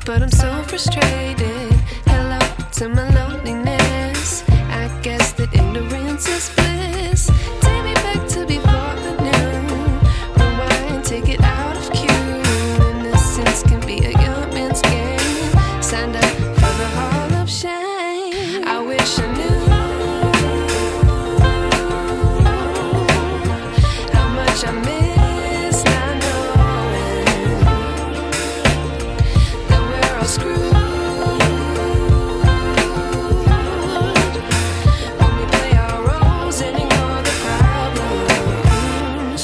but I'm so frustrated. Hello to my loneliness. I guess that ignorance is bliss. Take me back to before the new. Rewind, take it out of cue. Innocence can be a young man's game. Signed up for the hall of shame. I wish I knew how much I miss not knowing that we're all screwed when we play our roles and ignore the problems.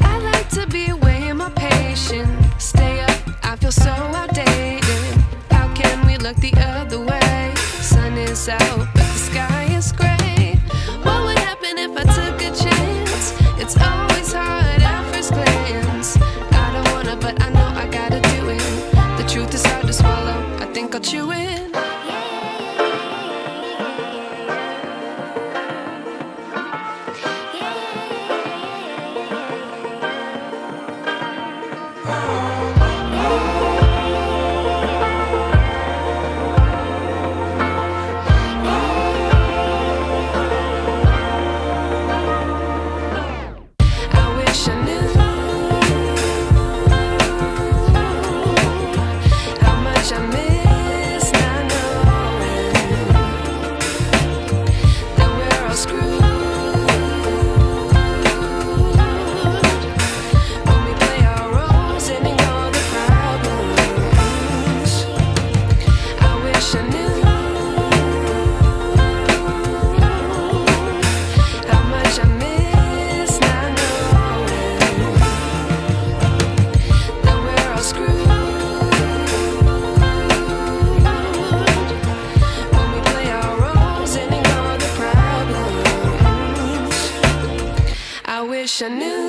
I like to be away in my patience. Stay up, I feel so outdated. How can we look the other way? Sun is out, but the sky is gray. What would happen if I took a chance? It's always hard at first glance. I don't wanna, but I know I gotta do it. The truth is hard to swallow, I think I'll chew it. I wish I knew how much I miss not knowing that we're all screwed when we play our roles and ignore the problems. I wish I knew how much I miss not knowing that we're all screwed when we play our roles and ignore the problems. I wish I knew